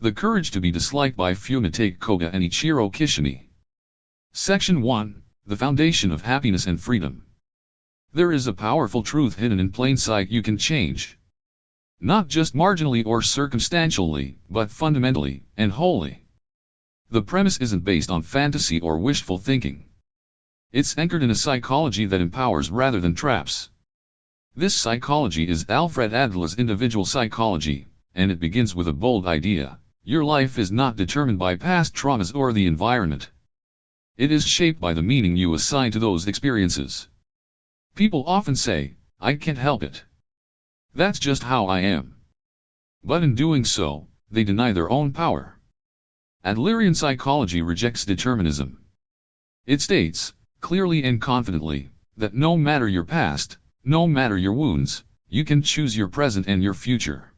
The Courage to be Disliked by Fumitake Koga Ichiro Kishimi. Section 1. The Foundation of Happiness and Freedom. There is a powerful truth hidden in plain sight you can change. Not just marginally or circumstantially, but fundamentally and wholly. The premise isn't based on fantasy or wishful thinking. It's anchored in a psychology that empowers rather than traps. This psychology is Alfred Adler's individual psychology, and it begins with a bold idea. Your life is not determined by past traumas or the environment. It is shaped by the meaning you assign to those experiences. People often say, "I can't help it. That's just how I am." But in doing so, they deny their own power. Adlerian psychology rejects determinism. It states, clearly and confidently, that no matter your past, no matter your wounds, you can choose your present and your future.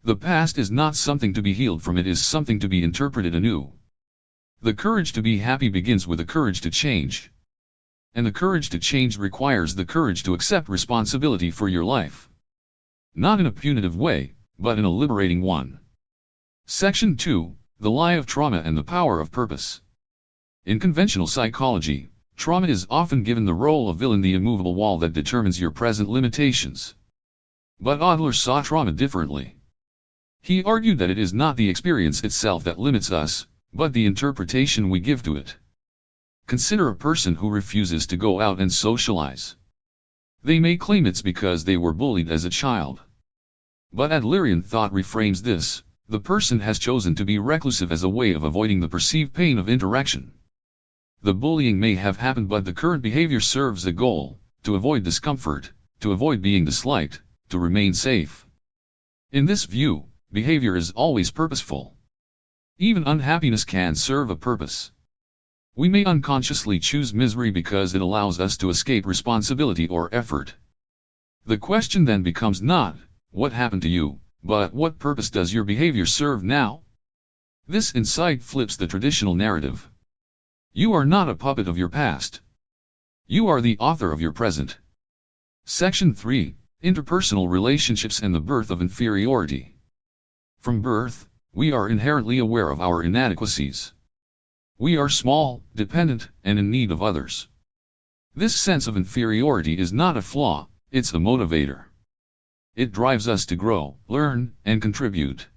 The past is not something to be healed from, it is something to be interpreted anew. The courage to be happy begins with the courage to change. And the courage to change requires the courage to accept responsibility for your life. Not in a punitive way, but in a liberating one. Section 2. The Lie of Trauma and the Power of Purpose. In conventional psychology, trauma is often given the role of villain, the immovable wall that determines your present limitations. But Adler saw trauma differently. He argued that it is not the experience itself that limits us, but the interpretation we give to it. Consider a person who refuses to go out and socialize. They may claim it's because they were bullied as a child. But Adlerian thought reframes this: the person has chosen to be reclusive as a way of avoiding the perceived pain of interaction. The bullying may have happened, but the current behavior serves a goal: to avoid discomfort, to avoid being disliked, to remain safe. In this view, behavior is always purposeful. Even unhappiness can serve a purpose. We may unconsciously choose misery because it allows us to escape responsibility or effort. The question then becomes not, what happened to you, but what purpose does your behavior serve now? This insight flips the traditional narrative. You are not a puppet of your past. You are the author of your present. Section 3. Interpersonal Relationships and the Birth of Inferiority. From birth, we are inherently aware of our inadequacies. We are small, dependent, and in need of others. This sense of inferiority is not a flaw, it's a motivator. It drives us to grow, learn, and contribute.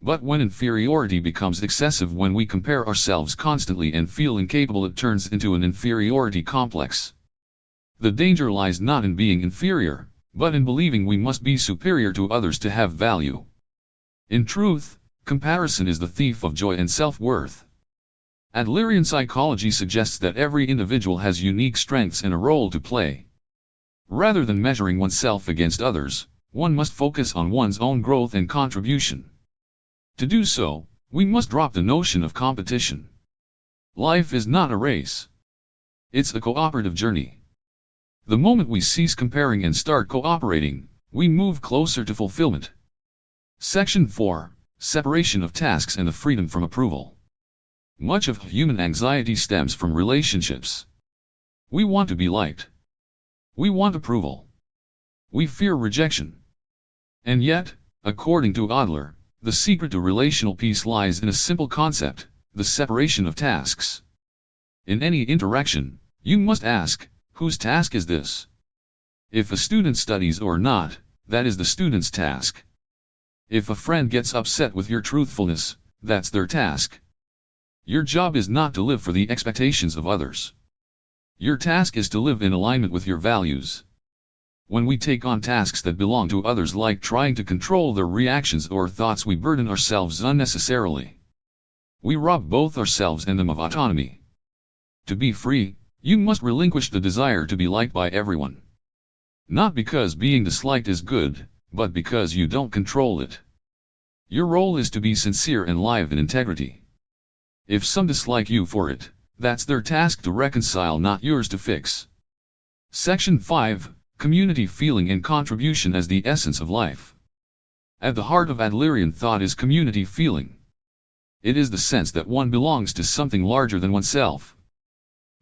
But when inferiority becomes excessive, when we compare ourselves constantly and feel incapable, it turns into an inferiority complex. The danger lies not in being inferior, but in believing we must be superior to others to have value. In truth, comparison is the thief of joy and self-worth. Adlerian psychology suggests that every individual has unique strengths and a role to play. Rather than measuring oneself against others, one must focus on one's own growth and contribution. To do so, we must drop the notion of competition. Life is not a race. It's a cooperative journey. The moment we cease comparing and start cooperating, we move closer to fulfillment. Section 4. Separation of tasks and the freedom from approval. Much of human anxiety stems from relationships. We want to be liked. We want approval. We fear rejection. And yet, according to Adler, the secret to relational peace lies in a simple concept: the separation of tasks. In any interaction, you must ask, whose task is this? If a student studies or not, that is the student's task. If a friend gets upset with your truthfulness, that's their task. Your job is not to live for the expectations of others. Your task is to live in alignment with your values. When we take on tasks that belong to others, like trying to control their reactions or thoughts, we burden ourselves unnecessarily. We rob both ourselves and them of autonomy. To be free, you must relinquish the desire to be liked by everyone. Not because being disliked is good, but because you don't control it. Your role is to be sincere and live in integrity. If some dislike you for it, that's their task to reconcile, not yours to fix. Section 5. Community feeling and contribution as the essence of life. At the heart of Adlerian thought is community feeling. It is the sense that one belongs to something larger than oneself.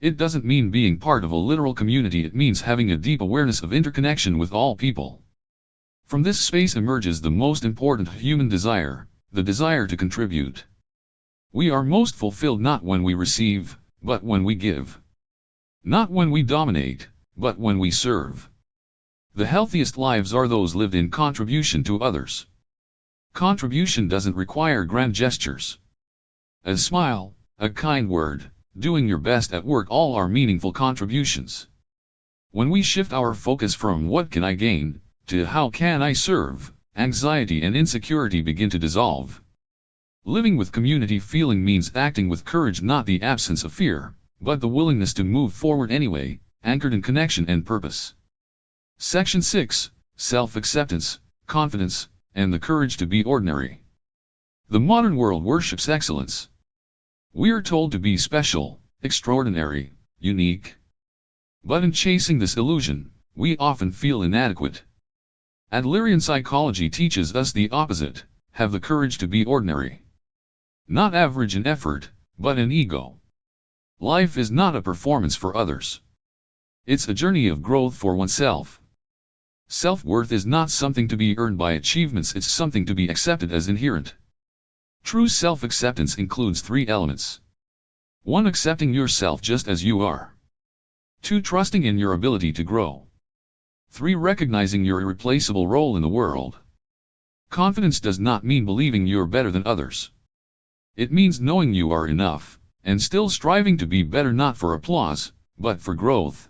It doesn't mean being part of a literal community, it means having a deep awareness of interconnection with all people. From this space emerges the most important human desire, the desire to contribute. We are most fulfilled not when we receive, but when we give. Not when we dominate, but when we serve. The healthiest lives are those lived in contribution to others. Contribution doesn't require grand gestures. A smile, a kind word, doing your best at work, all are meaningful contributions. When we shift our focus from what can I gain, to how can I serve, anxiety and insecurity begin to dissolve. Living with community feeling means acting with courage, not the absence of fear, but the willingness to move forward anyway, anchored in connection and purpose. Section 6, Self-Acceptance, Confidence, and the Courage to be Ordinary. The modern world worships excellence. We're told to be special, extraordinary, unique. But in chasing this illusion, we often feel inadequate. Adlerian psychology teaches us the opposite: have the courage to be ordinary. Not average in effort, but in ego. Life is not a performance for others. It's a journey of growth for oneself. Self-worth is not something to be earned by achievements, it's something to be accepted as inherent. True self-acceptance includes 3 elements. 1. Accepting yourself just as you are. 2. Trusting in your ability to grow. 3. Recognizing your irreplaceable role in the world. Confidence does not mean believing you're better than others. It means knowing you are enough, and still striving to be better, not for applause, but for growth.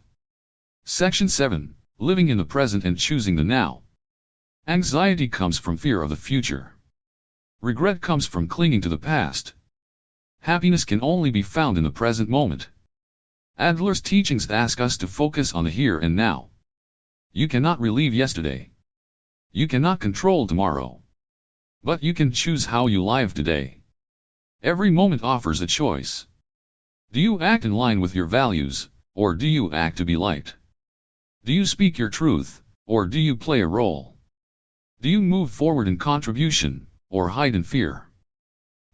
Section 7, Living in the Present and Choosing the Now. Anxiety comes from fear of the future. Regret comes from clinging to the past. Happiness can only be found in the present moment. Adler's teachings ask us to focus on the here and now. You cannot relieve yesterday. You cannot control tomorrow. But you can choose how you live today. Every moment offers a choice. Do you act in line with your values, or do you act to be liked? Do you speak your truth, or do you play a role? Do you move forward in contribution, or hide in fear?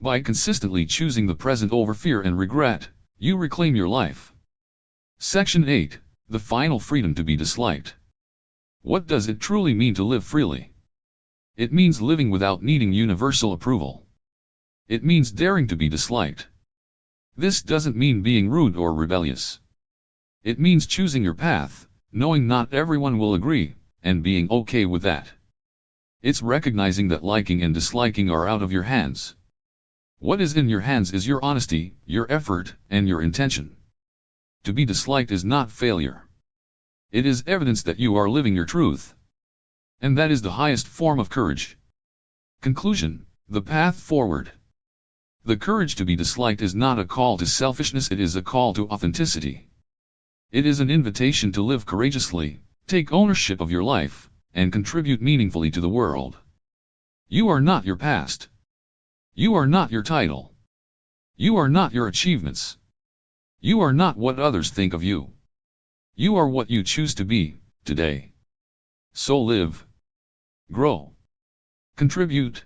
By consistently choosing the present over fear and regret, you reclaim your life. Section 8, The Final Freedom to be Disliked. What does it truly mean to live freely? It means living without needing universal approval. It means daring to be disliked. This doesn't mean being rude or rebellious. It means choosing your path, knowing not everyone will agree, and being okay with that. It's recognizing that liking and disliking are out of your hands. What is in your hands is your honesty, your effort, and your intention. To be disliked is not failure. It is evidence that you are living your truth. And that is the highest form of courage. Conclusion: the path forward. The courage to be disliked is not a call to selfishness, it is a call to authenticity. It is an invitation to live courageously, take ownership of your life, and contribute meaningfully to the world. You are not your past. You are not your title. You are not your achievements. You are not what others think of you. You are what you choose to be, today. So live, grow, contribute,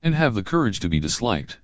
and have the courage to be disliked.